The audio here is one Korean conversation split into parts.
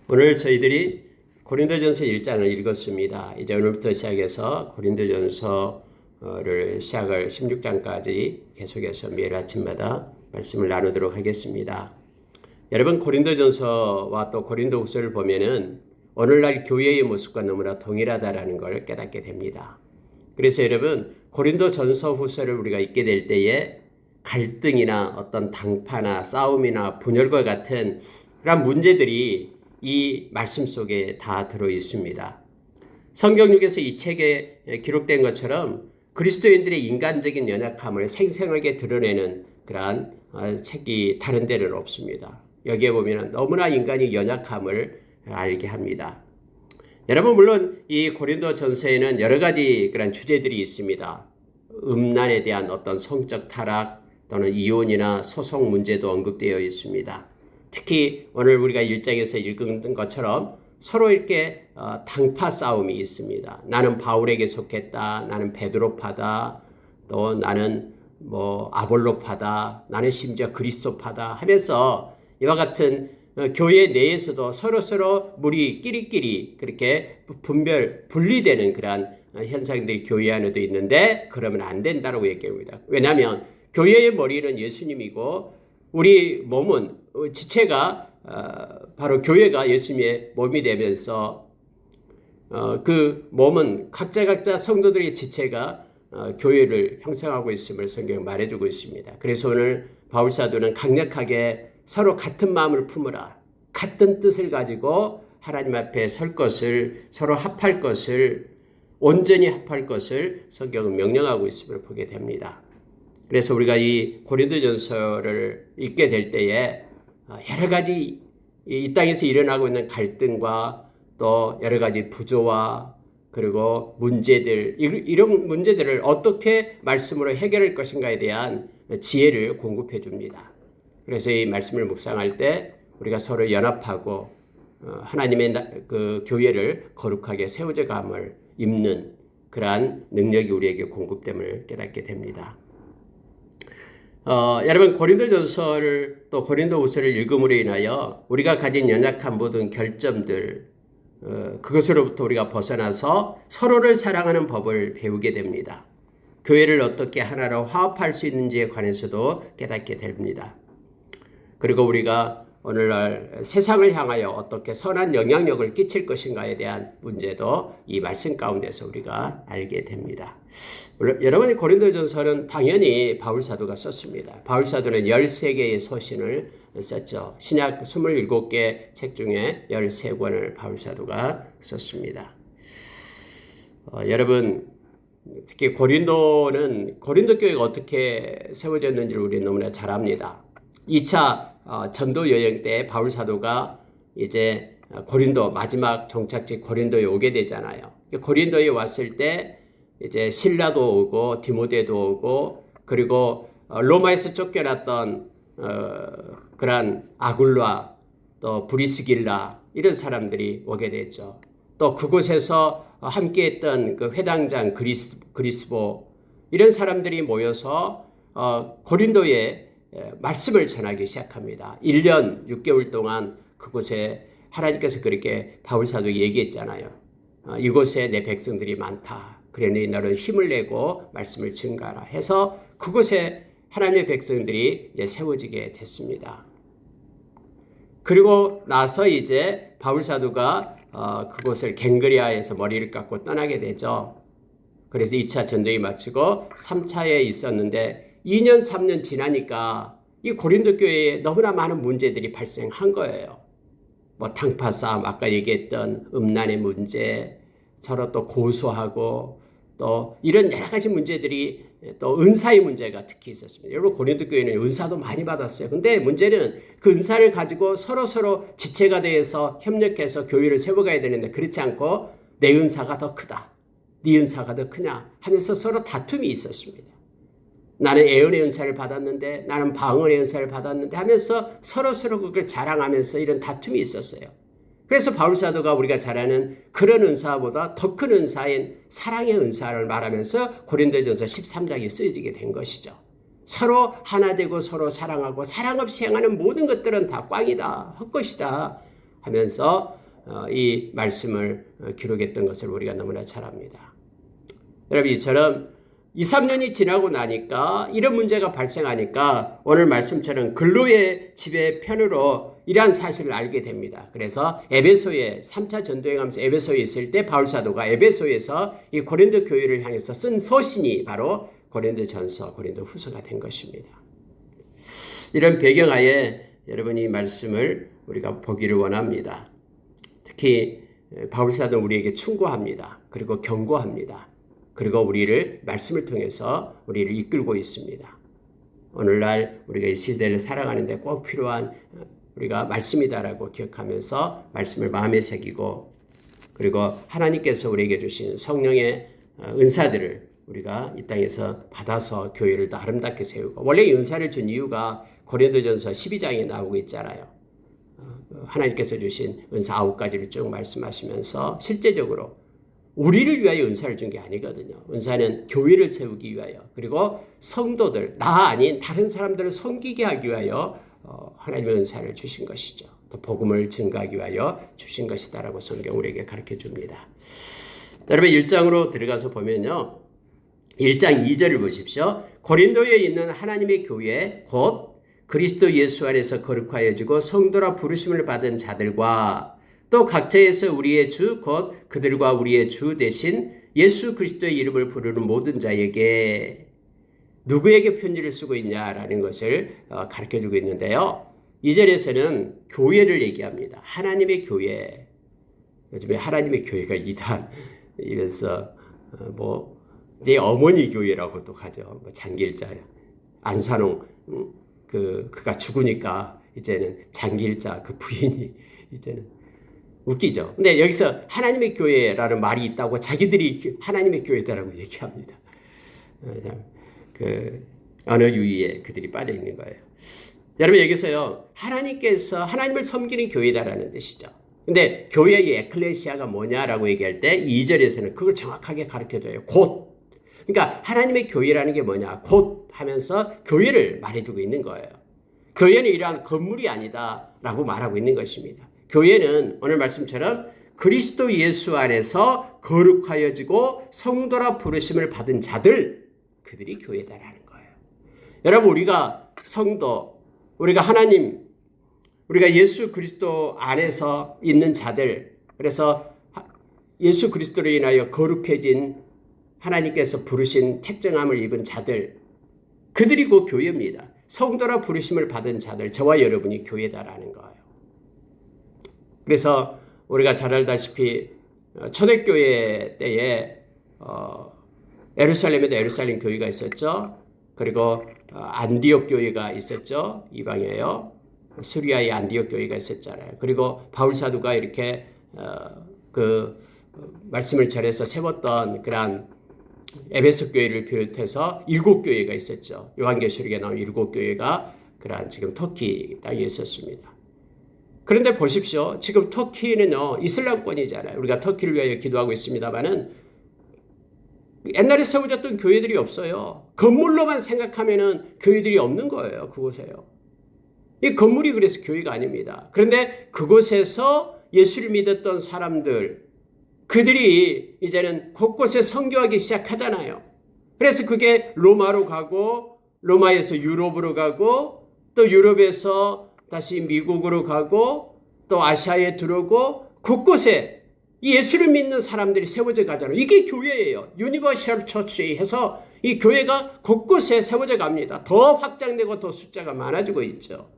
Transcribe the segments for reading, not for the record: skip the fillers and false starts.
오늘 저희들이 고린도전서 1장을 읽었습니다. 이제 오늘부터 시작해서 고린도전서를 시작을 16장까지 계속해서 매일 아침마다 말씀을 나누도록 하겠습니다. 여러분, 고린도전서와 또 고린도후서를 보면은 오늘날 교회의 모습과 너무나 동일하다라는 걸 깨닫게 됩니다. 그래서 여러분, 고린도전서 후서를 우리가 읽게 될 때에 갈등이나 어떤 당파나 싸움이나 분열과 같은 그런 문제들이 이 말씀 속에 다 들어 있습니다. 성경역에서 이 책에 기록된 것처럼 그리스도인들의 인간적인 연약함을 생생하게 드러내는 그러한 책이 다른 데는 없습니다. 여기에 보면 너무나 인간이 연약함을 알게 합니다. 여러분, 물론 이 고린도 전서에는 여러 가지 그런 주제들이 있습니다. 음란에 대한 어떤 성적 타락 또는 이혼이나 소송 문제도 언급되어 있습니다. 특히 오늘 우리가 1장에서 읽은 것처럼 서로 이렇게 당파 싸움이 있습니다. 나는 바울에게 속했다. 나는 베드로파다. 또 나는 아볼로파다. 나는 심지어 그리스도파다 하면서 이와 같은 교회 내에서도 서로 무리 끼리끼리 그렇게 분리되는 그러한 현상들이 교회 안에도 있는데 그러면 안 된다고 얘기합니다. 왜냐하면 교회의 머리는 예수님이고 우리 몸은 지체가 바로 교회가 예수님의 몸이 되면서 그 몸은 각자 성도들의 지체가 교회를 형성하고 있음을 성경이 말해주고 있습니다. 그래서 오늘 바울사도는 강력하게 서로 같은 마음을 품으라, 같은 뜻을 가지고 하나님 앞에 설 것을, 서로 합할 것을, 온전히 합할 것을 성경은 명령하고 있음을 보게 됩니다. 그래서 우리가 이 고린도전서를 읽게 될 때에 여러 가지 이 땅에서 일어나고 있는 갈등과 또 여러 가지 부조와 그리고 문제들, 이런 문제들을 어떻게 말씀으로 해결할 것인가에 대한 지혜를 공급해 줍니다. 그래서 이 말씀을 묵상할 때 우리가 서로 연합하고 하나님의 그 교회를 거룩하게 세워져감을 입는 그러한 능력이 우리에게 공급됨을 깨닫게 됩니다. 여러분, 고린도전서를 또 고린도후서를 읽음으로 인하여 우리가 가진 연약한 모든 결점들, 그것으로부터 우리가 벗어나서 서로를 사랑하는 법을 배우게 됩니다. 교회를 어떻게 하나로 화합할 수 있는지에 관해서도 깨닫게 됩니다. 그리고 우리가 오늘날 세상을 향하여 어떻게 선한 영향력을 끼칠 것인가에 대한 문제도 이 말씀 가운데서 우리가 알게 됩니다. 물론 여러분이 고린도전서는 당연히 바울사도가 썼습니다. 바울사도는 13개의 서신을 썼죠. 신약 27개 책 중에 13권을 바울사도가 썼습니다. 여러분, 특히 고린도 교회가 어떻게 세워졌는지를 우리는 너무나 잘 압니다. 2차 전도 여행 때 바울 사도가 이제 고린도 마지막 종착지 고린도에 오게 되잖아요. 고린도에 왔을 때 이제 실라도 오고 디모데도 오고 그리고 로마에서 쫓겨났던 그런 아굴라 또 브리스길라 이런 사람들이 오게 됐죠. 또 그곳에서 함께했던 그 회당장 그리스보 이런 사람들이 모여서 고린도에 말씀을 전하기 시작합니다. 1년 6개월 동안 그곳에 하나님께서 그렇게 바울사도에게 얘기했잖아요. 이곳에 내 백성들이 많다. 그러니 너는 힘을 내고 말씀을 증가하라 해서 그곳에 하나님의 백성들이 이제 세워지게 됐습니다. 그리고 나서 이제 바울사도가 그곳을 갱그리아에서 머리를 깎고 떠나게 되죠. 그래서 2차 전도에 마치고 3차에 있었는데 2년, 3년 지나니까 이 고린도 교회에 너무나 많은 문제들이 발생한 거예요. 당파 싸움, 아까 얘기했던 음란의 문제, 서로 또 고소하고 또 이런 여러 가지 문제들이 또 은사의 문제가 특히 있었습니다. 여러분, 고린도 교회는 은사도 많이 받았어요. 근데 문제는 그 은사를 가지고 서로 지체가 돼서 협력해서 교회를 세워가야 되는데 그렇지 않고 내 은사가 더 크다. 네 은사가 더 크냐 하면서 서로 다툼이 있었습니다. 나는 애언의 은사를 받았는데 나는 방언의 은사를 받았는데 하면서 서로 그걸 자랑하면서 이런 다툼이 있었어요. 그래서 바울사도가 우리가 잘 아는 그런 은사보다 더 큰 은사인 사랑의 은사를 말하면서 고린도전서 13장에 쓰여지게 된 것이죠. 서로 하나 되고 서로 사랑하고 사랑 없이 행하는 모든 것들은 다 꽝이다, 헛것이다 하면서 이 말씀을 기록했던 것을 우리가 너무나 잘 압니다. 여러분, 이처럼 2, 3년이 지나고 나니까 이런 문제가 발생하니까 오늘 말씀처럼 근로의 지배 편으로 이러한 사실을 알게 됩니다. 그래서 에베소에 3차 전도행하면서 에베소에 있을 때 바울 사도가 에베소에서 이 고린도 교회를 향해서 쓴 서신이 바로 고린도전서, 고린도후서가 된 것입니다. 이런 배경하에 여러분 이 말씀을 우리가 보기를 원합니다. 특히 바울 사도는 우리에게 충고합니다. 그리고 경고합니다. 그리고 우리를 말씀을 통해서 우리를 이끌고 있습니다. 오늘날 우리가 이 시대를 살아가는데 꼭 필요한 우리가 말씀이다라고 기억하면서 말씀을 마음에 새기고 그리고 하나님께서 우리에게 주신 성령의 은사들을 우리가 이 땅에서 받아서 교회를 더 아름답게 세우고 원래 이 은사를 준 이유가 고린도전서 12장에 나오고 있잖아요. 하나님께서 주신 은사 9가지를 쭉 말씀하시면서 실제적으로 우리를 위하여 은사를 준 게 아니거든요. 은사는 교회를 세우기 위하여 그리고 성도들, 나 아닌 다른 사람들을 섬기게 하기 위하여 하나님의 은사를 주신 것이죠. 또 복음을 증가하기 위하여 주신 것이다라고 성경 우리에게 가르쳐 줍니다. 여러분 1장으로 들어가서 보면요. 1장 2절을 보십시오. 고린도에 있는 하나님의 교회 곧 그리스도 예수 안에서 거룩하여지고 성도라 부르심을 받은 자들과 또 각자에서 우리의 주 곧 그들과 우리의 주 대신 예수 그리스도의 이름을 부르는 모든 자에게 누구에게 편지를 쓰고 있냐라는 것을 가르쳐주고 있는데요. 2절에서는 교회를 얘기합니다. 하나님의 교회. 요즘에 하나님의 교회가 이단 이래서 이제 어머니 교회라고도 하죠. 장길자 안산홍 그가 죽으니까 이제는 장길자 그 부인이 이제는 웃기죠. 근데 여기서 하나님의 교회라는 말이 있다고 자기들이 하나님의 교회다라고 얘기합니다. 그 언어 유희에 그들이 빠져 있는 거예요. 여러분 여기서요. 하나님께서 하나님을 섬기는 교회다라는 뜻이죠. 근데 교회의 에클레시아가 뭐냐라고 얘기할 때 2절에서는 그걸 정확하게 가르쳐줘요. 곧. 그러니까 하나님의 교회라는 게 뭐냐. 곧 하면서 교회를 말해주고 있는 거예요. 교회는 이러한 건물이 아니다라고 말하고 있는 것입니다. 교회는 오늘 말씀처럼 그리스도 예수 안에서 거룩하여지고 성도라 부르심을 받은 자들, 그들이 교회다라는 거예요. 여러분 우리가 성도, 우리가 하나님, 우리가 예수 그리스도 안에서 있는 자들, 그래서 예수 그리스도로 인하여 거룩해진 하나님께서 부르신 택정함을 입은 자들, 그들이 곧 교회입니다. 성도라 부르심을 받은 자들, 저와 여러분이 교회다라는 거예요. 그래서 우리가 잘 알다시피 초대교회 때에 예루살렘에도 예루살렘 교회가 있었죠. 그리고 안디옥 교회가 있었죠. 이방이에요. 수리아의 안디옥 교회가 있었잖아요. 그리고 바울 사도가 이렇게 그 말씀을 전해서 세웠던 그런 에베소 교회를 비롯해서 7교회가 있었죠. 요한계시록에 나온 7교회가 그런 지금 터키 땅에 있었습니다. 그런데 보십시오. 지금 터키는요, 이슬람권이잖아요. 우리가 터키를 위하여 기도하고 있습니다만은 옛날에 세워졌던 교회들이 없어요. 건물로만 생각하면은 교회들이 없는 거예요. 그곳에요. 이 건물이 그래서 교회가 아닙니다. 그런데 그곳에서 예수를 믿었던 사람들, 그들이 이제는 곳곳에 선교하기 시작하잖아요. 그래서 그게 로마로 가고, 로마에서 유럽으로 가고, 또 유럽에서 다시 미국으로 가고 또 아시아에 들어오고 곳곳에 이 예수를 믿는 사람들이 세워져 가잖아요. 이게 교회예요. 유니버셜 처치 해서 이 교회가 곳곳에 세워져 갑니다. 더 확장되고 더 숫자가 많아지고 있죠.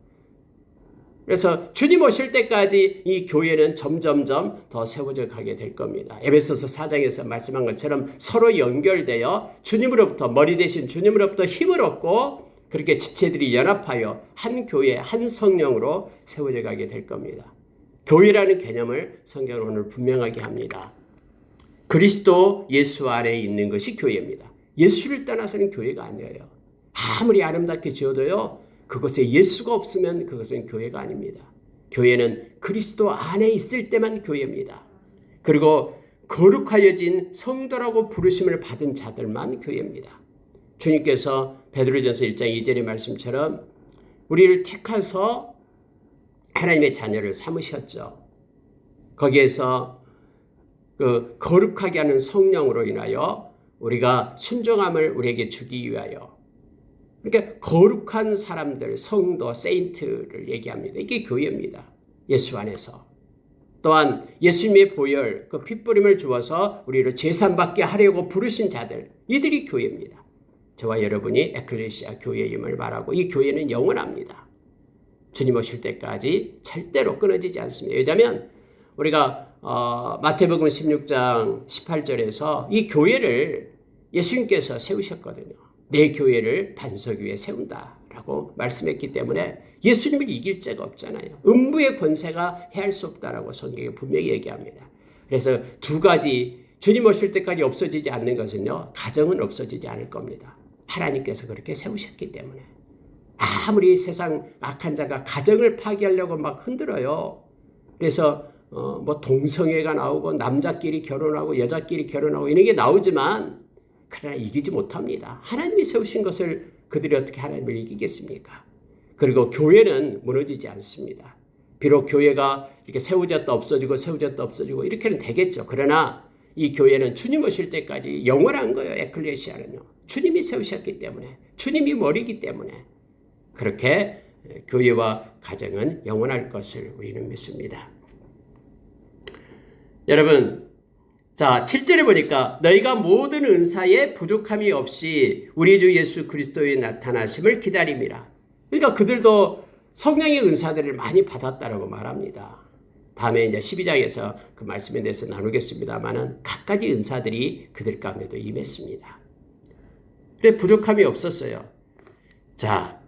그래서 주님 오실 때까지 이 교회는 점점점 더 세워져 가게 될 겁니다. 에베소서 4장에서 말씀한 것처럼 서로 연결되어 주님으로부터 머리 대신 주님으로부터 힘을 얻고 그렇게 지체들이 연합하여 한 교회, 한 성령으로 세워져 가게 될 겁니다. 교회라는 개념을 성경은 오늘 분명하게 합니다. 그리스도 예수 안에 있는 것이 교회입니다. 예수를 떠나서는 교회가 아니에요. 아무리 아름답게 지어도요. 그것에 예수가 없으면 그것은 교회가 아닙니다. 교회는 그리스도 안에 있을 때만 교회입니다. 그리고 거룩하여진 성도라고 부르심을 받은 자들만 교회입니다. 주님께서 베드로전서 1장 2절의 말씀처럼 우리를 택하서 하나님의 자녀를 삼으셨죠. 거기에서 그 거룩하게 하는 성령으로 인하여 우리가 순종함을 우리에게 주기 위하여, 그러니까 거룩한 사람들, 성도, 세인트를 얘기합니다. 이게 교회입니다. 예수 안에서. 또한 예수님의 보혈, 그 핏부림을 주어서 우리를 제산받게 하려고 부르신 자들, 이들이 교회입니다. 저와 여러분이 에클레시아 교회임을 말하고, 이 교회는 영원합니다. 주님 오실 때까지 절대로 끊어지지 않습니다. 왜냐하면 우리가 마태복음 16장 18절에서 이 교회를 예수님께서 세우셨거든요. 내 교회를 반석 위에 세운다라고 말씀했기 때문에 예수님을 이길 자가 없잖아요. 음부의 권세가 해할 수 없다라고 성경에 분명히 얘기합니다. 그래서 두 가지, 주님 오실 때까지 없어지지 않는 것은요, 가정은 없어지지 않을 겁니다. 하나님께서 그렇게 세우셨기 때문에. 아무리 세상 악한 자가 가정을 파괴하려고 막 흔들어요. 그래서 뭐 동성애가 나오고 남자끼리 결혼하고 여자끼리 결혼하고 이런 게 나오지만 그러나 이기지 못합니다. 하나님이 세우신 것을 그들이 어떻게 하나님을 이기겠습니까? 그리고 교회는 무너지지 않습니다. 비록 교회가 이렇게 세워졌다 없어지고 이렇게는 되겠죠. 그러나 이 교회는 주님 오실 때까지 영원한 거예요. 에클레시아는요. 주님이 세우셨기 때문에, 주님이 머리이기 때문에 그렇게 교회와 가정은 영원할 것을 우리는 믿습니다. 여러분, 자 7절에 보니까 너희가 모든 은사에 부족함이 없이 우리 주 예수 그리스도의 나타나심을 기다림이라. 그러니까 그들도 성령의 은사들을 많이 받았다라고 말합니다. 다음에 이제 12장에서 그 말씀에 대해서 나누겠습니다만은 각가지 은사들이 그들 가운데도 임했습니다. 그래 부족함이 없었어요. 자,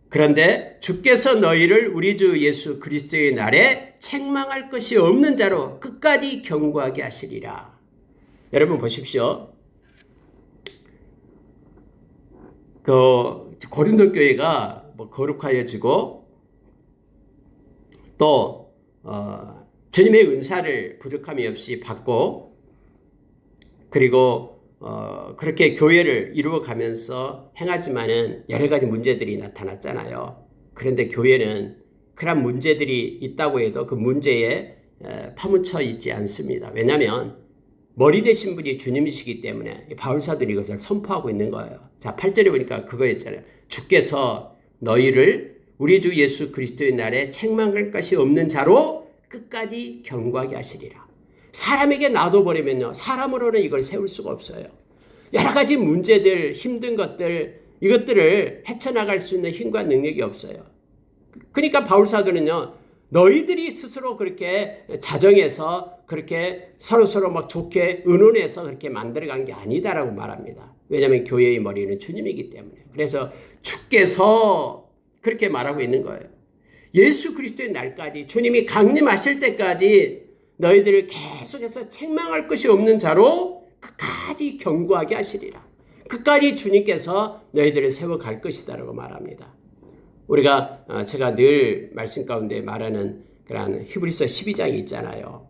그런데 주께서 너희를 우리 주 예수 그리스도의 날에 책망할 것이 없는 자로 끝까지 경고하게 하시리라. 여러분 보십시오. 그 고린도 교회가 뭐 거룩하여지고 또 주님의 은사를 부족함이 없이 받고 그리고 그렇게 교회를 이루어가면서 행하지만은 여러 가지 문제들이 나타났잖아요. 그런데 교회는 그런 문제들이 있다고 해도 그 문제에 파묻혀 있지 않습니다. 왜냐하면 머리 되신 분이 주님이시기 때문에 바울사도는 이것을 선포하고 있는 거예요. 자, 8절에 보니까 그거였잖아요. 주께서 너희를 우리 주 예수 그리스도의 날에 책망할 것이 없는 자로 끝까지 경고하게 하시리라. 사람에게 놔둬버리면요, 사람으로는 이걸 세울 수가 없어요. 여러 가지 문제들, 힘든 것들, 이것들을 헤쳐나갈 수 있는 힘과 능력이 없어요. 그러니까 바울사도는요, 너희들이 스스로 그렇게 자정해서 그렇게 서로 막 좋게 의논해서 그렇게 만들어간 게 아니다라고 말합니다. 왜냐하면 교회의 머리는 주님이기 때문에. 그래서 주께서 그렇게 말하고 있는 거예요. 예수 그리스도의 날까지, 주님이 강림하실 때까지 너희들을 계속해서 책망할 것이 없는 자로 끝까지 경고하게 하시리라. 끝까지 주님께서 너희들을 세워갈 것이다라고 말합니다. 우리가 제가 늘 말씀 가운데 말하는 그런 히브리서 12장이 있잖아요.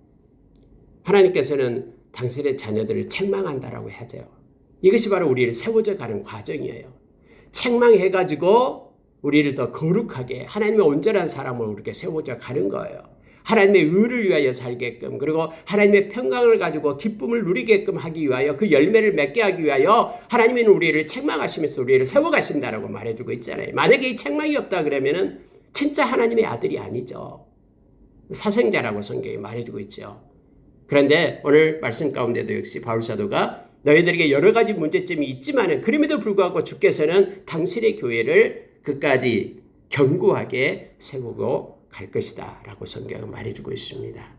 하나님께서는 당신의 자녀들을 책망한다라고 하죠. 이것이 바로 우리를 세워져 가는 과정이에요. 책망해가지고 우리를 더 거룩하게 하나님의 온전한 사람으로 이렇게 세워져 가는 거예요. 하나님의 의를 위하여 살게끔, 그리고 하나님의 평강을 가지고 기쁨을 누리게끔 하기 위하여, 그 열매를 맺게 하기 위하여 하나님은 우리를 책망하시면서 우리를 세워가신다라고 말해주고 있잖아요. 만약에 이 책망이 없다 그러면은 진짜 하나님의 아들이 아니죠. 사생자라고 성경이 말해주고 있죠. 그런데 오늘 말씀 가운데도 역시 바울사도가 너희들에게 여러 가지 문제점이 있지만은 그럼에도 불구하고 주께서는 당신의 교회를 끝까지 견고하게 세우고 갈 것이다 라고 성경은 말해주고 있습니다.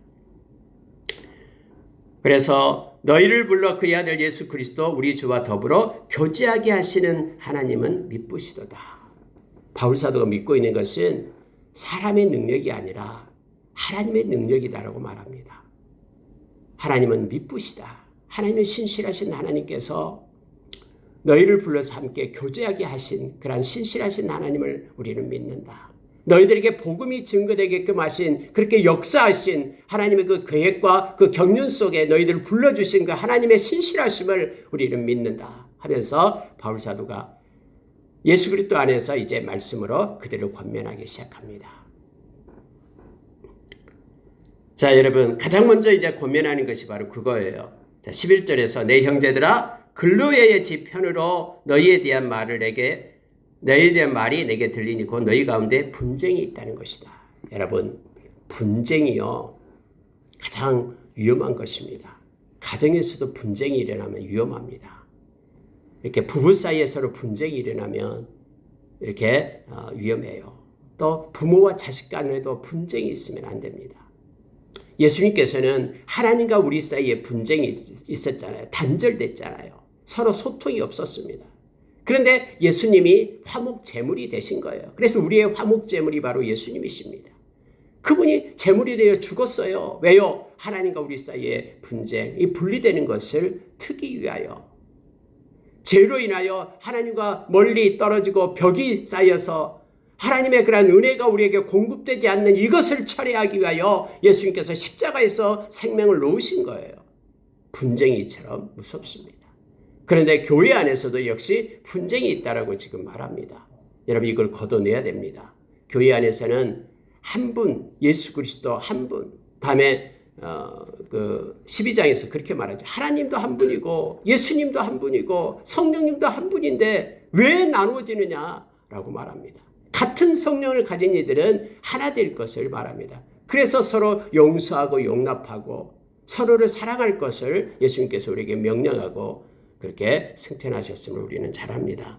그래서 너희를 불러 그의 아들 예수 그리스도 우리 주와 더불어 교제하게 하시는 하나님은 미쁘시도다. 바울사도가 믿고 있는 것은 사람의 능력이 아니라 하나님의 능력이다라고 말합니다. 하나님은 미쁘시다. 하나님은 신실하신 하나님께서 너희를 불러서 함께 교제하게 하신 그런 신실하신 하나님을 우리는 믿는다. 너희들에게 복음이 증거되게끔 하신, 그렇게 역사하신 하나님의 그 계획과 그 경륜 속에 너희들을 불러주신 그 하나님의 신실하심을 우리는 믿는다 하면서 바울사도가 예수 그리스도 안에서 이제 말씀으로 그들을 권면하기 시작합니다. 자, 여러분, 가장 먼저 이제 권면하는 것이 바로 그거예요. 자, 11절에서 내 형제들아, 글로에의 집 편으로 너희에 대한 말이 내게 들리니 곧 너희 가운데 분쟁이 있다는 것이다. 여러분, 분쟁이요, 가장 위험한 것입니다. 가정에서도 분쟁이 일어나면 위험합니다. 이렇게 부부 사이에 서로 분쟁이 일어나면 이렇게 위험해요. 또 부모와 자식 간에도 분쟁이 있으면 안 됩니다. 예수님께서는 하나님과 우리 사이에 분쟁이 있었잖아요. 단절됐잖아요. 서로 소통이 없었습니다. 그런데 예수님이 화목제물이 되신 거예요. 그래서 우리의 화목제물이 바로 예수님이십니다. 그분이 제물이 되어 죽었어요. 왜요? 하나님과 우리 사이의 분쟁이 분리되는 것을 트기 위하여. 죄로 인하여 하나님과 멀리 떨어지고 벽이 쌓여서 하나님의 그러한 은혜가 우리에게 공급되지 않는 이것을 철회하기 위하여 예수님께서 십자가에서 생명을 놓으신 거예요. 분쟁이처럼 무섭습니다. 그런데 교회 안에서도 역시 분쟁이 있다라고 지금 말합니다. 여러분, 이걸 걷어내야 됩니다. 교회 안에서는 한 분, 예수 그리스도 한 분. 다음에 12장에서 그렇게 말하죠. 하나님도 한 분이고 예수님도 한 분이고 성령님도 한 분인데 왜 나누어지느냐라고 말합니다. 같은 성령을 가진 이들은 하나 될 것을 말합니다. 그래서 서로 용서하고 용납하고 서로를 사랑할 것을 예수님께서 우리에게 명령하고 그렇게 승천하셨음을 우리는 잘 압니다.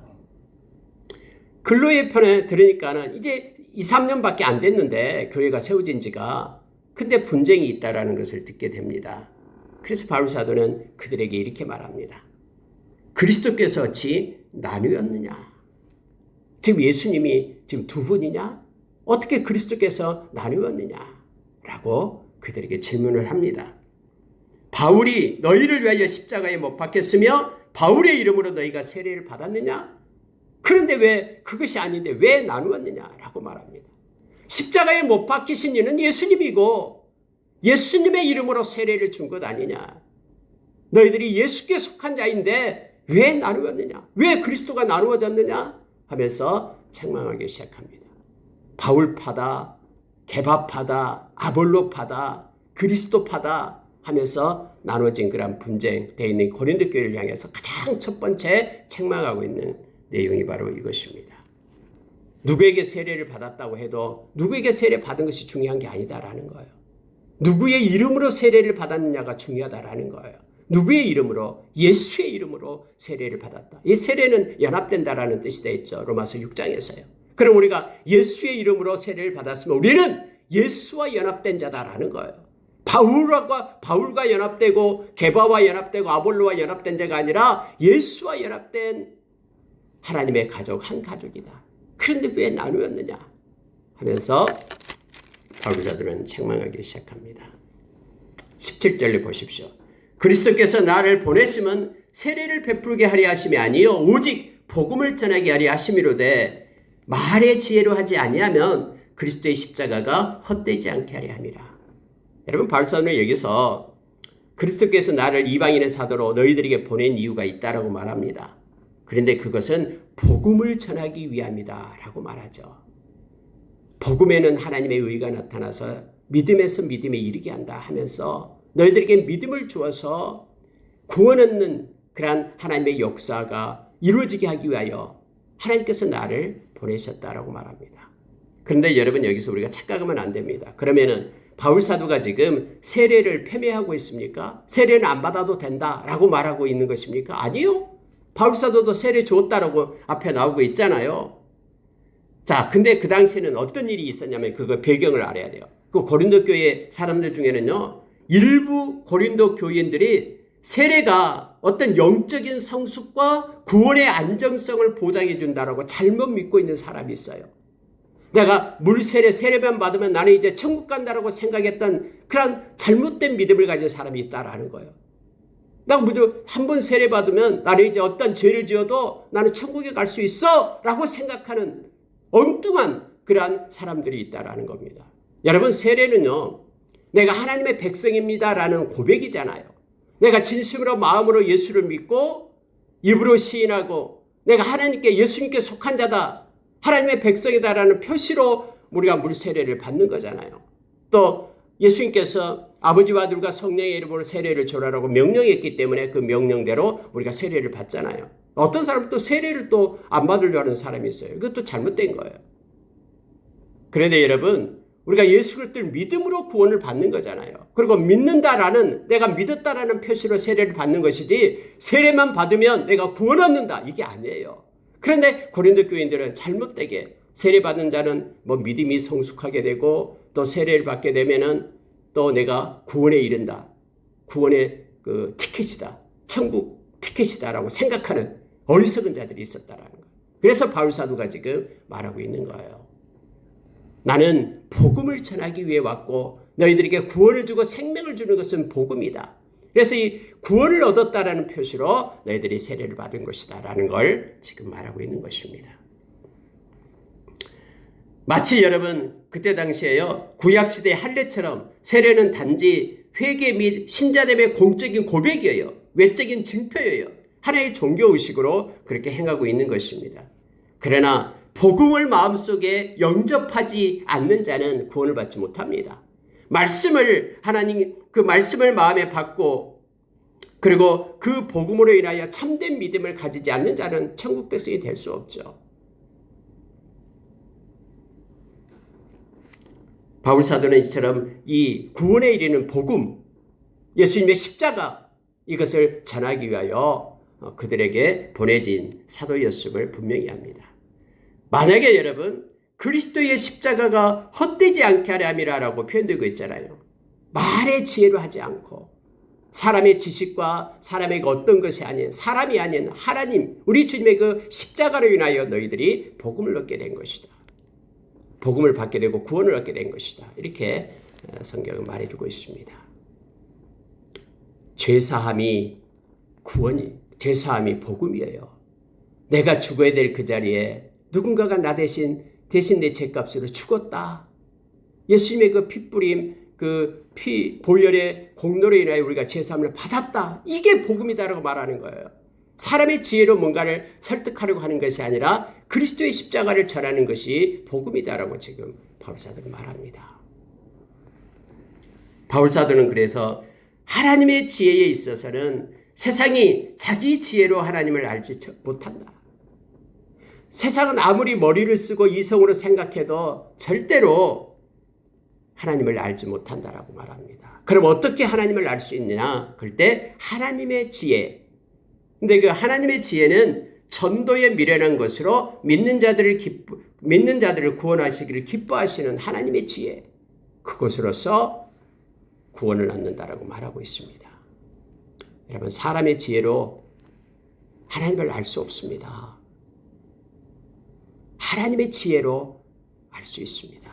근로의 편에 들으니까는 이제 2, 3년밖에 안 됐는데 교회가 세워진 지가, 근데 분쟁이 있다라는 것을 듣게 됩니다. 그래서 바울 사도는 그들에게 이렇게 말합니다. 그리스도께서 어찌 나누었느냐? 지금 예수님이 지금 두 분이냐? 어떻게 그리스도께서 나누었느냐? 라고 그들에게 질문을 합니다. 바울이 너희를 위하여 십자가에 못 박혔으며 바울의 이름으로 너희가 세례를 받았느냐? 그런데 왜 그것이 아닌데 왜 나누었느냐라고 말합니다. 십자가에 못 박히신 이는 예수님이고 예수님의 이름으로 세례를 준 것 아니냐? 너희들이 예수께 속한 자인데 왜 나누었느냐? 왜 그리스도가 나누어졌느냐? 하면서 책망하기 시작합니다. 바울파다, 게바파다, 아볼로파다, 그리스도파다 하면서 나눠진 그런 분쟁되어 있는 고린도 교회를 향해서 가장 첫 번째 책망하고 있는 내용이 바로 이것입니다. 누구에게 세례를 받았다고 해도 누구에게 세례 받은 것이 중요한 게 아니다라는 거예요. 누구의 이름으로 세례를 받았느냐가 중요하다라는 거예요. 누구의 이름으로? 예수의 이름으로 세례를 받았다. 이 세례는 연합된다라는 뜻이 되어 있죠. 로마서 6장에서요. 그럼 우리가 예수의 이름으로 세례를 받았으면 우리는 예수와 연합된 자다라는 거예요. 바울과 연합되고 게바와 연합되고 아볼로와 연합된 자가 아니라 예수와 연합된 하나님의 가족, 한 가족이다. 그런데 왜 나누었느냐 하면서 바울사도는 책망하기 시작합니다. 17절을 보십시오. 그리스도께서 나를 보내심은 세례를 베풀게 하려 하심이 아니요 오직 복음을 전하게 하려 하심이로되 말의 지혜로 하지 아니하면 그리스도의 십자가가 헛되지 않게 하려 함이라. 여러분, 바울사도는 여기서 그리스도께서 나를 이방인의 사도로 너희들에게 보낸 이유가 있다라고 말합니다. 그런데 그것은 복음을 전하기 위함이다 라고 말하죠. 복음에는 하나님의 의가 나타나서 믿음에서 믿음에 이르게 한다 하면서 너희들에게 믿음을 주어서 구원 얻는 그러한 하나님의 역사가 이루어지게 하기 위하여 하나님께서 나를 보내셨다라고 말합니다. 그런데 여러분, 여기서 우리가 착각하면 안 됩니다. 그러면은 바울 사도가 지금 세례를 폄훼하고 있습니까? 세례는 안 받아도 된다라고 말하고 있는 것입니까? 아니요. 바울 사도도 세례 주었다라고 앞에 나오고 있잖아요. 자, 근데 그 당시에는 어떤 일이 있었냐면 그거 배경을 알아야 돼요. 그 고린도 교회 사람들 중에는요, 일부 고린도 교인들이 세례가 어떤 영적인 성숙과 구원의 안정성을 보장해 준다라고 잘못 믿고 있는 사람이 있어요. 내가 세례만 받으면 나는 이제 천국 간다라고 생각했던 그런 잘못된 믿음을 가진 사람이 있다라는 거예요. 내가 한 번 세례 받으면 나는 이제 어떤 죄를 지어도 나는 천국에 갈 수 있어 라고 생각하는 엉뚱한 그러한 사람들이 있다라는 겁니다. 여러분, 세례는요, 내가 하나님의 백성입니다라는 고백이잖아요. 내가 진심으로 마음으로 예수를 믿고 입으로 시인하고 내가 하나님께 예수님께 속한 자다, 하나님의 백성이다라는 표시로 우리가 물 세례를 받는 거잖아요. 또 예수님께서 아버지와 아들과 성령의 이름으로 세례를 주라라고 명령했기 때문에 그 명령대로 우리가 세례를 받잖아요. 어떤 사람은 또 세례를 또 안 받으려고 하는 사람이 있어요. 이것도 잘못된 거예요. 그런데 여러분, 우리가 예수 그리스도를 믿음으로 구원을 받는 거잖아요. 그리고 믿는다라는, 내가 믿었다라는 표시로 세례를 받는 것이지 세례만 받으면 내가 구원 얻는다, 이게 아니에요. 그런데 고린도 교인들은 잘못되게 세례받은 자는 뭐 믿음이 성숙하게 되고 또 세례를 받게 되면은 또 내가 구원에 이른다, 구원의 그 티켓이다, 천국 티켓이다라고 생각하는 어리석은 자들이 있었다라는 거예요. 그래서 바울 사도가 지금 말하고 있는 거예요. 나는 복음을 전하기 위해 왔고 너희들에게 구원을 주고 생명을 주는 것은 복음이다. 그래서 이 구원을 얻었다라는 표시로 너희들이 세례를 받은 것이다 라는 걸 지금 말하고 있는 것입니다. 마치 여러분 그때 당시에요, 구약시대 할례처럼 세례는 단지 회개 및 신자됨의 공적인 고백이에요. 외적인 증표예요. 하나의 종교의식으로 그렇게 행하고 있는 것입니다. 그러나 복음을 마음속에 영접하지 않는 자는 구원을 받지 못합니다. 말씀을 하나님 그 말씀을 마음에 받고 그리고 그 복음으로 인하여 참된 믿음을 가지지 않는 자는 천국 백성이 될 수 없죠. 바울 사도는 이처럼 이 구원에 이르는 복음, 예수님의 십자가, 이것을 전하기 위하여 그들에게 보내진 사도였음을 분명히 합니다. 만약에 여러분 그리스도의 십자가가 헛되지 않게 하려 함이라고 표현되고 있잖아요. 말의 지혜로 하지 않고 사람의 지식과 사람의 어떤 것이 아닌, 사람이 아닌 하나님, 우리 주님의 그 십자가로 인하여 너희들이 복음을 얻게 된 것이다. 복음을 받게 되고 구원을 얻게 된 것이다. 이렇게 성경은 말해주고 있습니다. 죄사함이 구원이, 죄사함이 복음이에요. 내가 죽어야 될 그 자리에 누군가가 나 대신 내 죄값으로 죽었다. 예수님의 그 핏부림, 그 피 보혈의 공로로 인하여 우리가 죄사함을 받았다. 이게 복음이다라고 말하는 거예요. 사람의 지혜로 뭔가를 설득하려고 하는 것이 아니라 그리스도의 십자가를 전하는 것이 복음이다라고 지금 바울사도는 말합니다. 바울사도는 그래서 하나님의 지혜에 있어서는 세상이 자기 지혜로 하나님을 알지 못한다. 세상은 아무리 머리를 쓰고 이성으로 생각해도 절대로 하나님을 알지 못한다라고 말합니다. 그럼 어떻게 하나님을 알 수 있느냐? 그럴 때 하나님의 지혜. 근데 그 하나님의 지혜는 전도에 미련한 것으로 믿는 자들을 구원하시기를 기뻐하시는 하나님의 지혜. 그것으로서 구원을 얻는다라고 말하고 있습니다. 여러분, 사람의 지혜로 하나님을 알 수 없습니다. 하나님의 지혜로 알 수 있습니다.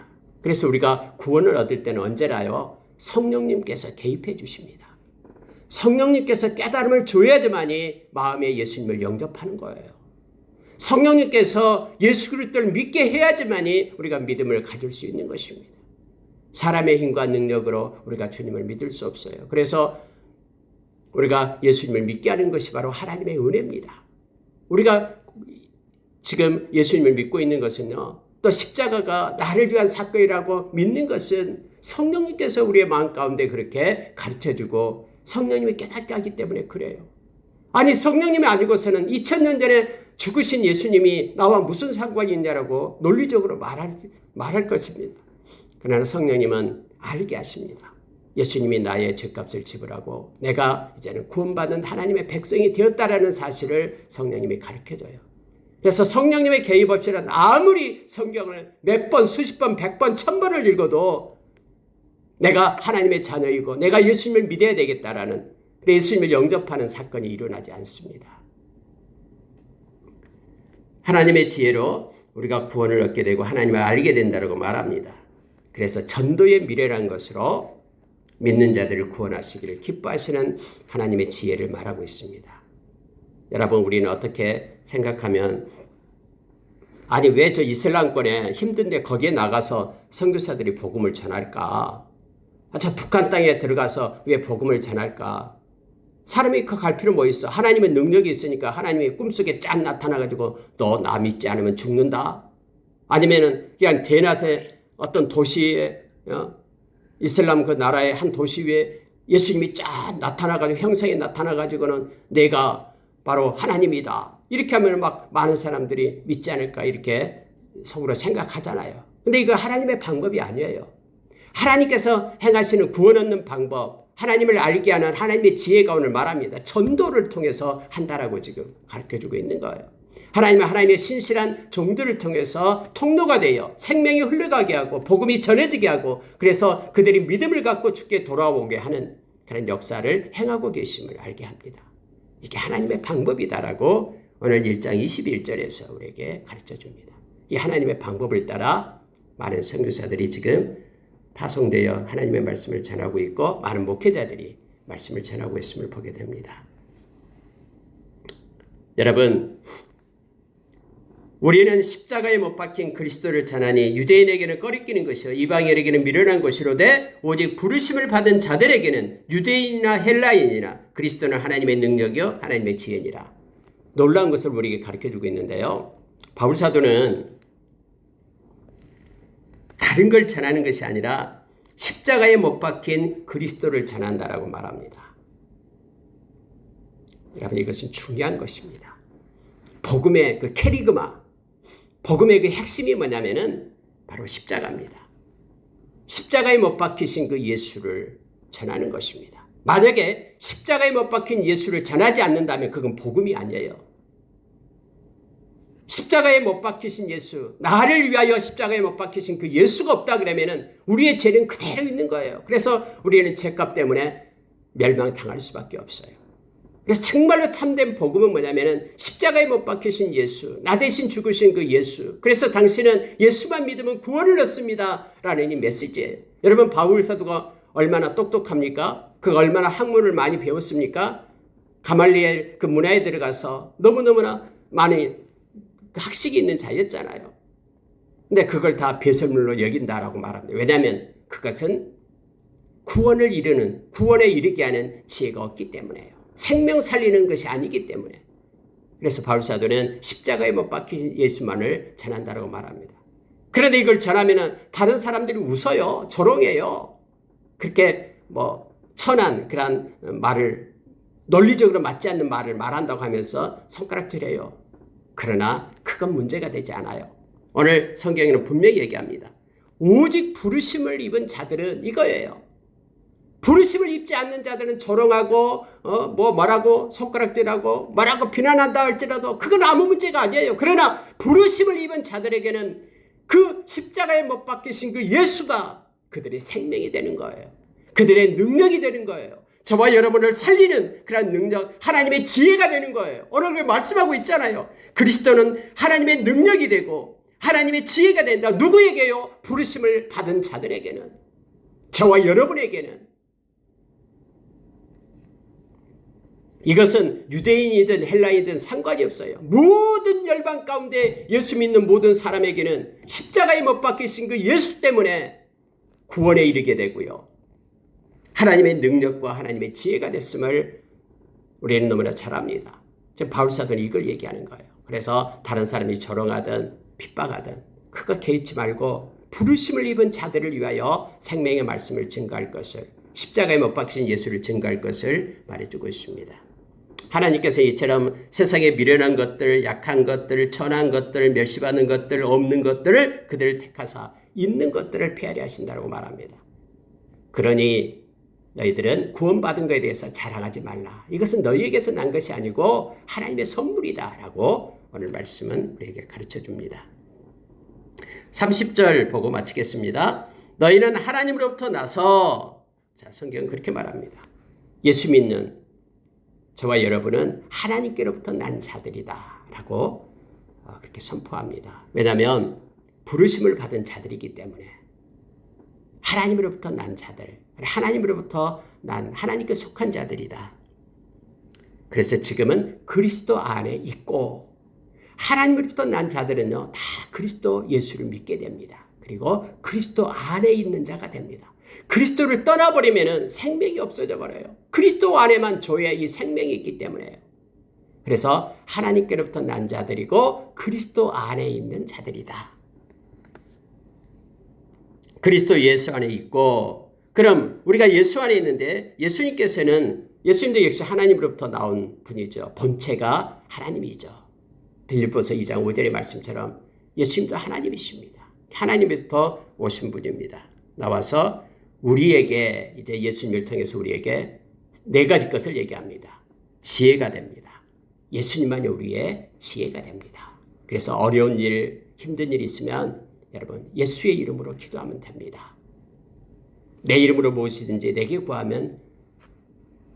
그래서 우리가 구원을 얻을 때는 언제나요? 성령님께서 개입해 주십니다. 성령님께서 깨달음을 줘야지만이 마음에 예수님을 영접하는 거예요. 성령님께서 예수 그리스도를 믿게 해야지만이 우리가 믿음을 가질 수 있는 것입니다. 사람의 힘과 능력으로 우리가 주님을 믿을 수 없어요. 그래서 우리가 예수님을 믿게 하는 것이 바로 하나님의 은혜입니다. 우리가 지금 예수님을 믿고 있는 것은요, 또 십자가가 나를 위한 사건이라고 믿는 것은 성령님께서 우리의 마음 가운데 그렇게 가르쳐주고 성령님이 깨닫게 하기 때문에 그래요. 아니, 성령님이 아니고서는 2000년 전에 죽으신 예수님이 나와 무슨 상관이 있냐라고 논리적으로 말할 것입니다. 그러나 성령님은 알게 하십니다. 예수님이 나의 죄값을 지불하고 내가 이제는 구원받은 하나님의 백성이 되었다라는 사실을 성령님이 가르쳐줘요. 그래서 성령님의 개입 없이는 아무리 성경을 몇 번, 수십 번, 100번, 1000번을 읽어도 내가 하나님의 자녀이고 내가 예수님을 믿어야 되겠다라는, 예수님을 영접하는 사건이 일어나지 않습니다. 하나님의 지혜로 우리가 구원을 얻게 되고 하나님을 알게 된다고 말합니다. 그래서 전도의 미래란 것으로 믿는 자들을 구원하시기를 기뻐하시는 하나님의 지혜를 말하고 있습니다. 여러분, 우리는 어떻게 생각하면, 아니 왜 저 이슬람권에 힘든데 거기에 나가서 선교사들이 복음을 전할까? 저 북한 땅에 들어가서 왜 복음을 전할까? 사람이 갈 필요 뭐 있어? 하나님의 능력이 있으니까 하나님이 꿈속에 짠 나타나가지고 너 나 믿지 않으면 죽는다? 아니면은 그냥 대낮에 어떤 도시에 이슬람 그 나라의 한 도시 위에 예수님이 쫙 나타나가지고 형상에 나타나가지고는 내가 바로 하나님이다. 이렇게 하면 막 많은 사람들이 믿지 않을까 이렇게 속으로 생각하잖아요. 근데 이거 하나님의 방법이 아니에요. 하나님께서 행하시는 구원 얻는 방법, 하나님을 알게 하는 하나님의 지혜가 오늘 말합니다. 전도를 통해서 한다라고 지금 가르쳐주고 있는 거예요. 하나님의 신실한 종들을 통해서 통로가 되어 생명이 흘러가게 하고 복음이 전해지게 하고 그래서 그들이 믿음을 갖고 주께 돌아오게 하는 그런 역사를 행하고 계심을 알게 합니다. 이게 하나님의 방법이다라고 오늘 1장 21절에서 우리에게 가르쳐 줍니다. 이 하나님의 방법을 따라 많은 선교사들이 지금 파송되어 하나님의 말씀을 전하고 있고 많은 목회자들이 말씀을 전하고 있음을 보게 됩니다. 여러분, 우리는 십자가에 못 박힌 그리스도를 전하니 유대인에게는 꺼리끼는 것이요 이방인에게는 미련한 것이로되 오직 부르심을 받은 자들에게는 유대인이나 헬라인이나 그리스도는 하나님의 능력이요 하나님의 지혜니라. 놀라운 것을 우리에게 가르쳐주고 있는데요. 바울 사도는 다른 걸 전하는 것이 아니라 십자가에 못 박힌 그리스도를 전한다라고 말합니다. 여러분, 이것은 중요한 것입니다. 복음의 그 캐리그마, 복음의 그 핵심이 뭐냐면은 바로 십자가입니다. 십자가에 못 박히신 그 예수를 전하는 것입니다. 만약에 십자가에 못 박힌 예수를 전하지 않는다면 그건 복음이 아니에요. 십자가에 못 박히신 예수, 나를 위하여 십자가에 못 박히신 그 예수가 없다 그러면은 우리의 죄는 그대로 있는 거예요. 그래서 우리는 죄값 때문에 멸망당할 수밖에 없어요. 그래서 정말로 참된 복음은 뭐냐면은 십자가에 못 박히신 예수, 나 대신 죽으신 그 예수. 그래서 당신은 예수만 믿으면 구원을 얻습니다. 라는 이 메시지예요. 여러분, 바울 사도가 얼마나 똑똑합니까? 그 얼마나 학문을 많이 배웠습니까? 가말리엘 그 문화에 들어가서 너무너무나 많이 학식이 있는 자였잖아요. 근데 그걸 다 배설물로 여긴다라고 말합니다. 왜냐하면 그것은 구원을 이루는, 구원에 이르게 하는 지혜가 없기 때문에요. 생명 살리는 것이 아니기 때문에. 그래서 바울 사도는 십자가에 못 박힌 예수만을 전한다라고 말합니다. 그런데 이걸 전하면은 다른 사람들이 웃어요. 조롱해요. 그렇게 뭐 천한 그런 말을, 논리적으로 맞지 않는 말을 말한다고 하면서 손가락질해요. 그러나 그건 문제가 되지 않아요. 오늘 성경에는 분명히 얘기합니다. 오직 부르심을 입은 자들은 이거예요. 부르심을 입지 않는 자들은 조롱하고 뭐라고 손가락질하고 뭐라고 비난한다 할지라도 그건 아무 문제가 아니에요. 그러나 부르심을 입은 자들에게는 그 십자가에 못 박히신 그 예수가 그들의 생명이 되는 거예요. 그들의 능력이 되는 거예요. 저와 여러분을 살리는 그런 능력, 하나님의 지혜가 되는 거예요. 오늘 말씀하고 있잖아요. 그리스도는 하나님의 능력이 되고 하나님의 지혜가 된다. 누구에게요? 부르심을 받은 자들에게는, 저와 여러분에게는. 이것은 유대인이든 헬라인이든 상관이 없어요. 모든 열방 가운데 예수 믿는 모든 사람에게는 십자가에 못 박히신 그 예수 때문에 구원에 이르게 되고요. 하나님의 능력과 하나님의 지혜가 됐음을 우리는 너무나 잘 압니다. 지금 바울 사도는 이걸 얘기하는 거예요. 그래서 다른 사람이 조롱하든 핍박하든 그거 개의치 말고 부르심을 입은 자들을 위하여 생명의 말씀을 증거할 것을, 십자가에 못 박히신 예수를 증거할 것을 말해주고 있습니다. 하나님께서 이처럼 세상에 미련한 것들, 약한 것들, 천한 것들, 멸시받는 것들, 없는 것들을 그들을 택하사 있는 것들을 피하려 하신다고 말합니다. 그러니 너희들은 구원받은 것에 대해서 자랑하지 말라. 이것은 너희에게서 난 것이 아니고 하나님의 선물이다 라고 오늘 말씀은 우리에게 가르쳐 줍니다. 30절 보고 마치겠습니다. 너희는 하나님으로부터 나서, 자, 성경은 그렇게 말합니다. 예수 믿는 저와 여러분은 하나님께로부터 난 자들이다 라고 그렇게 선포합니다. 왜냐하면 부르심을 받은 자들이기 때문에. 하나님으로부터 난 자들, 하나님으로부터 난 하나님께 속한 자들이다. 그래서 지금은 그리스도 안에 있고 하나님으로부터 난 자들은요 다 그리스도 예수를 믿게 됩니다. 그리고 그리스도 안에 있는 자가 됩니다. 그리스도를 떠나버리면 생명이 없어져 버려요. 그리스도 안에만 조에 이 생명이 있기 때문에요. 그래서 하나님께로부터 난 자들이고 그리스도 안에 있는 자들이다. 그리스도 예수 안에 있고 그럼 우리가 예수 안에 있는데 예수님도 역시 하나님으로부터 나온 분이죠. 본체가 하나님이죠. 빌립보서 2장 5절의 말씀처럼 예수님도 하나님이십니다. 하나님부터 오신 분입니다. 나와서 우리에게 이제 예수님을 통해서 우리에게 네 가지 것을 얘기합니다. 지혜가 됩니다. 예수님만이 우리의 지혜가 됩니다. 그래서 어려운 일, 힘든 일이 있으면 여러분 예수의 이름으로 기도하면 됩니다. 내 이름으로 무엇이든지 내게 구하면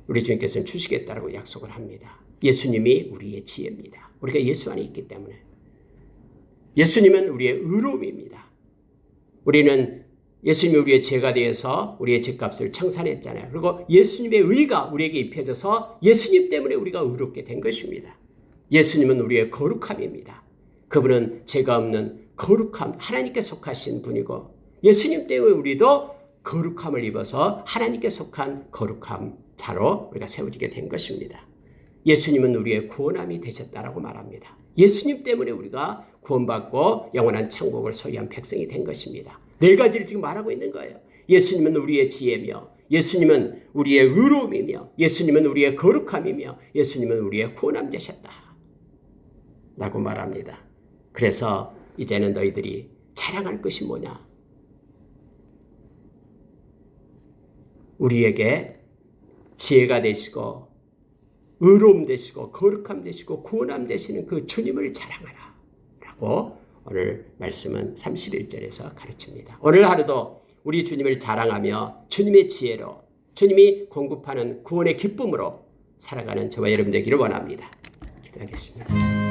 우리 주님께서는 주시겠다라고 약속을 합니다. 예수님이 우리의 지혜입니다. 우리가 예수 안에 있기 때문에. 예수님은 우리의 의로움입니다. 우리는 예수님이 우리의 죄가 되어서 우리의 죄값을 청산했잖아요. 그리고 예수님의 의가 우리에게 입혀져서 예수님 때문에 우리가 의롭게 된 것입니다. 예수님은 우리의 거룩함입니다. 그분은 죄가 없는 거룩함, 하나님께 속하신 분이고 예수님 때문에 우리도 거룩함을 입어서 하나님께 속한 거룩함 자로 우리가 세워지게 된 것입니다. 예수님은 우리의 구원함이 되셨다라고 말합니다. 예수님 때문에 우리가 구원받고 영원한 천국을 소유한 백성이 된 것입니다. 네 가지를 지금 말하고 있는 거예요. 예수님은 우리의 지혜며, 예수님은 우리의 의로움이며, 예수님은 우리의 거룩함이며, 예수님은 우리의 구원함 되셨다 라고 말합니다. 그래서 이제는 너희들이 자랑할 것이 뭐냐? 우리에게 지혜가 되시고 의로움 되시고 거룩함 되시고 구원함 되시는 그 주님을 자랑하라 라고 오늘 말씀은 31절에서 가르칩니다. 오늘 하루도 우리 주님을 자랑하며 주님의 지혜로 주님이 공급하는 구원의 기쁨으로 살아가는 저와 여러분 되기를 원합니다. 기도하겠습니다.